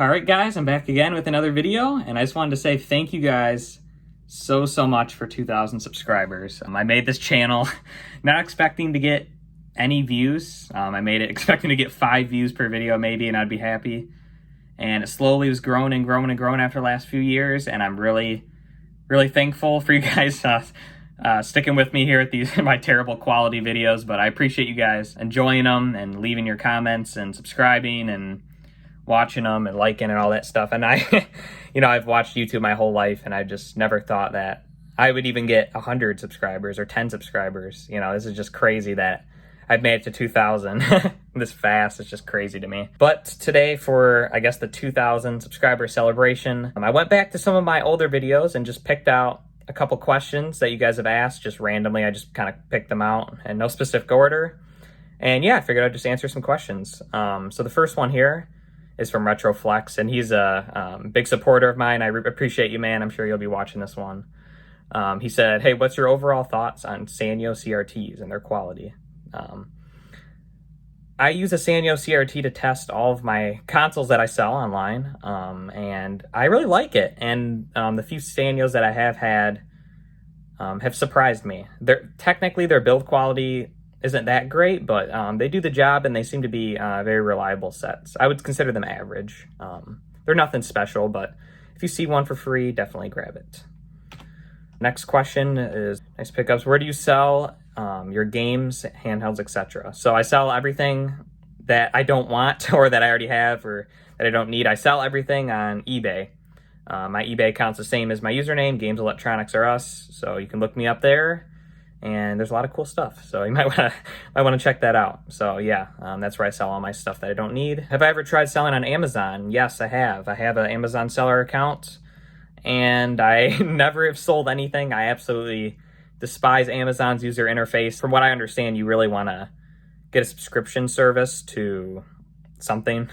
All right, guys, I'm back again with another video, and I just wanted to say thank you guys so much for 2,000 subscribers. I made this channel not expecting to get any views. I made it expecting to get 5 views per video maybe, and I'd be happy. And it slowly was growing and growing and growing after the last few years, and I'm really thankful for you guys sticking with me here at these my terrible quality videos. But I appreciate you guys enjoying them and leaving your comments and subscribing and watching them and liking and all that stuff. And I, I've watched YouTube my whole life, and I just never thought that I would even get 100 subscribers or 10 subscribers. This is just crazy that I've made it to 2,000 this fast. It's just crazy to me. But today, for I guess the 2,000 subscriber celebration, I went back to some of my older videos and just picked out a couple questions that you guys have asked just randomly. I just kind of picked them out in no specific order. And yeah, I figured I'd just answer some questions. So the first one here is from Retroflex, and he's a big supporter of mine. I appreciate you, man. I'm sure you'll be watching this one. He said, hey, what's your overall thoughts on Sano CRTs and their quality? I use a Sano CRT to test all of my consoles that I sell online, and I really like it. And the few Sanos that I have had have surprised me. Technically, their build quality isn't that great, but they do the job, and they seem to be very reliable sets. I would consider them average. They're nothing special, but if you see one for free, definitely grab it. Next question is, nice pickups. Where do you sell your games, handhelds, etc.? So I sell everything that I don't want or that I already have or that I don't need. I sell everything on eBay. My eBay account's the same as my username, Games Electronics or Us. So you can look me up there. And there's a lot of cool stuff, so you might want to check that out. So yeah, that's where I sell all my stuff that I don't need. Have I ever tried selling on Amazon? Yes, I have. I have an Amazon seller account, and I never have sold anything. I absolutely despise Amazon's user interface. From what I understand, you really want to get a subscription service to something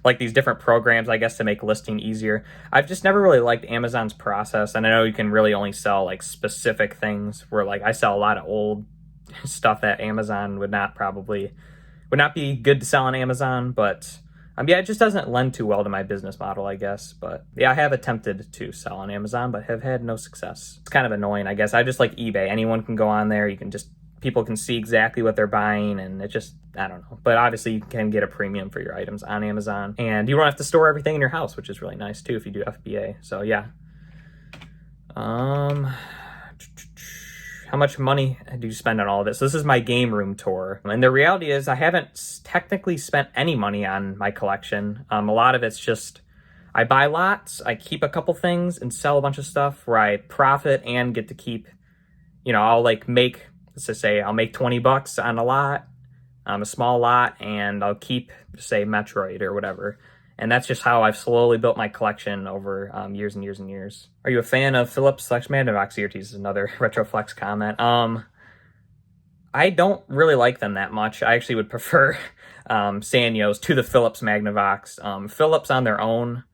like these different programs, I guess, to make listing easier. I've just never really liked Amazon's process, and I know you can really only sell like specific things, where like I sell a lot of old stuff that Amazon would not be good to sell on Amazon. But yeah, it just doesn't lend too well to my business model, I guess. But yeah, I have attempted to sell on Amazon, but have had no success. It's kind of annoying, I guess. I just like eBay. Anyone can go on there. People can see exactly what they're buying, and it just, I don't know. But obviously you can get a premium for your items on Amazon, and you don't have to store everything in your house, which is really nice too if you do FBA. So yeah. How much money do you spend on all of this? So this is my game room tour, and the reality is I haven't technically spent any money on my collection. A lot of it's just I buy lots, I keep a couple things, and sell a bunch of stuff where I profit and get to keep. I'll make, let's just say I'll make 20 bucks on a lot, a small lot, and I'll keep, say, Metroid or whatever. And that's just how I've slowly built my collection over years and years and years. Are you a fan of Philips/Magnavox CRTs? Is another Retroflex comment. I don't really like them that much. I actually would prefer Sanyos to the Philips Magnavox. Philips on their own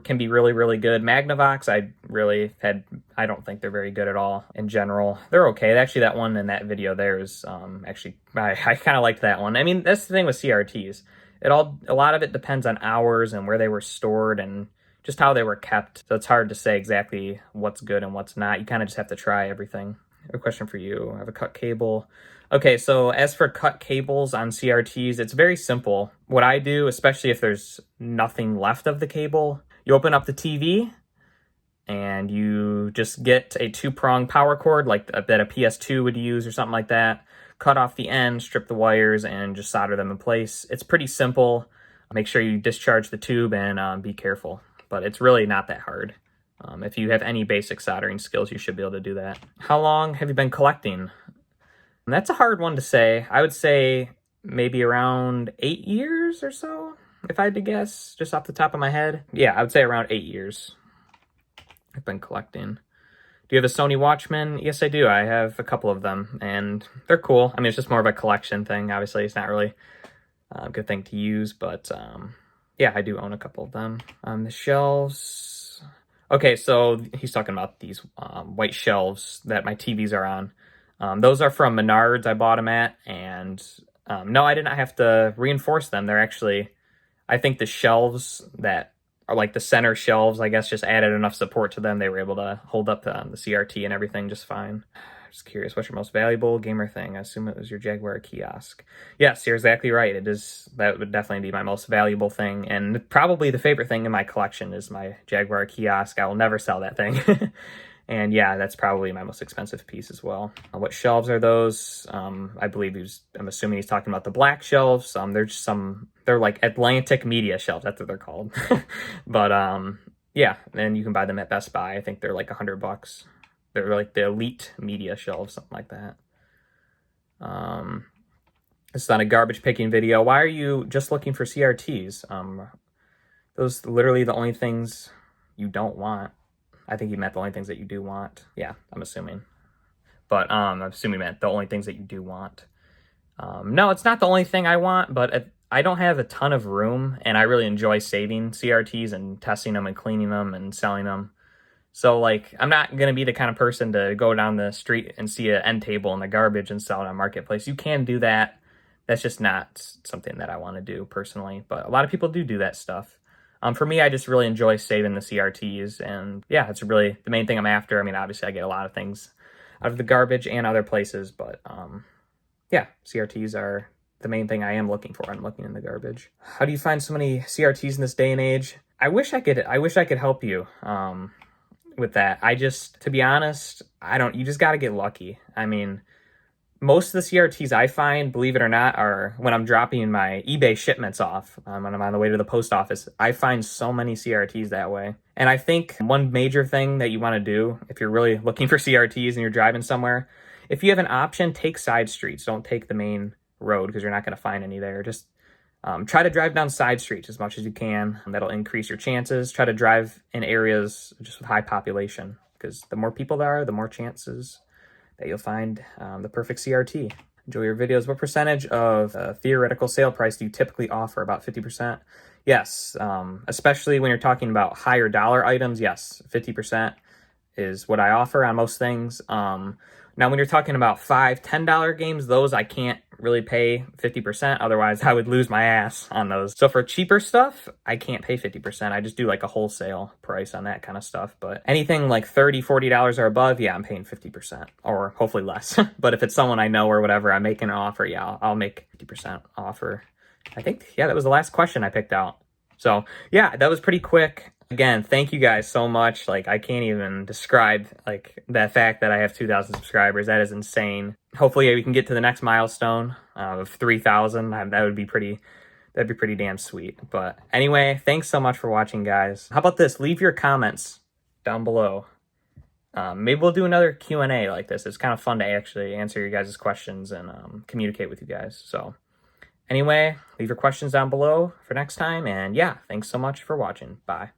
can be really good. Magnavox, I don't think they're very good at all in general. They're okay. Actually, that one in that video there is I kind of liked that one. I mean, that's the thing with CRTs. A lot of it depends on hours and where they were stored and just how they were kept. So it's hard to say exactly what's good and what's not. You kind of just have to try everything. I have a question for you. I have a cut cable. Okay, so as for cut cables on CRTs, it's very simple. What I do, especially if there's nothing left of the cable, you open up the TV and you just get a 2-prong power cord like that a PS2 would use or something like that. Cut off the end, strip the wires, and just solder them in place. It's pretty simple. Make sure you discharge the tube and be careful. But it's really not that hard. If you have any basic soldering skills, you should be able to do that. How long have you been collecting? And that's a hard one to say. I would say maybe around 8 years or so, if I had to guess, just off the top of my head. Yeah, I would say around 8 years I've been collecting. Do you have a Sony Watchmen? Yes, I do. I have a couple of them, and they're cool. I mean, it's just more of a collection thing. Obviously, it's not really a good thing to use, but yeah, I do own a couple of them. The shelves. Okay, so he's talking about these white shelves that my TVs are on. Those are from Menards. I bought them at, and no, I did not have to reinforce them. They're actually, I think the shelves that or like the center shelves, I guess, just added enough support to them. They were able to hold up the CRT and everything just fine. Just curious, what's your most valuable gamer thing? I assume it was your Jaguar kiosk. Yes, you're exactly right. It is. That would definitely be my most valuable thing, and probably the favorite thing in my collection is my Jaguar kiosk. I will never sell that thing. And yeah, that's probably my most expensive piece as well. What shelves are those? I believe I'm assuming he's talking about the black shelves. They're like Atlantic Media shelves. That's what they're called. But yeah, and you can buy them at Best Buy. I think they're like $100. They're like the Elite Media shelves, something like that. It's not a garbage picking video. Why are you just looking for CRTs? Those literally the only things you don't want. I think he meant the only things that you do want. Yeah, I'm assuming. But I'm assuming he meant the only things that you do want. No, it's not the only thing I want, but I don't have a ton of room, and I really enjoy saving CRTs and testing them and cleaning them and selling them. So, like, I'm not going to be the kind of person to go down the street and see an end table in the garbage and sell it on Marketplace. You can do that. That's just not something that I want to do personally. But a lot of people do that stuff. For me, I just really enjoy saving the CRTs. And yeah, it's really the main thing I'm after. I mean, obviously, I get a lot of things out of the garbage and other places. But yeah, CRTs are the main thing I am looking for. I'm looking in the garbage. How do you find so many CRTs in this day and age? I wish I could help you. With that, to be honest, you just got to get lucky. I mean, most of the CRTs I find, believe it or not, are when I'm dropping my eBay shipments off, when I'm on the way to the post office. I find so many CRTs that way. And I think one major thing that you want to do, if you're really looking for CRTs and you're driving somewhere, if you have an option, take side streets. Don't take the main road because you're not going to find any there. Just try to drive down side streets as much as you can. That'll increase your chances. Try to drive in areas just with high population, because the more people there are, the more chances that you'll find the perfect CRT. Enjoy your videos. What percentage of theoretical sale price do you typically offer? About 50%? Yes, especially when you're talking about higher dollar items. Yes, 50% is what I offer on most things. Now, when you're talking about $5, $10 games, those I can't really pay 50%. Otherwise, I would lose my ass on those. So for cheaper stuff, I can't pay 50%. I just do like a wholesale price on that kind of stuff. But anything like $30, $40 or above, yeah, I'm paying 50%, or hopefully less. But if it's someone I know or whatever, I'm making an offer, yeah, I'll make 50% offer. I think, yeah, that was the last question I picked out. So yeah, that was pretty quick. Again, thank you guys so much. Like, I can't even describe like the fact that I have 2,000 subscribers. That is insane. Hopefully we can get to the next milestone of 3,000. That'd be pretty damn sweet. But anyway, thanks so much for watching, guys. How about this? Leave your comments down below. Maybe we'll do another Q&A like this. It's kind of fun to actually answer your guys' questions and communicate with you guys. So anyway, leave your questions down below for next time. And yeah, thanks so much for watching. Bye.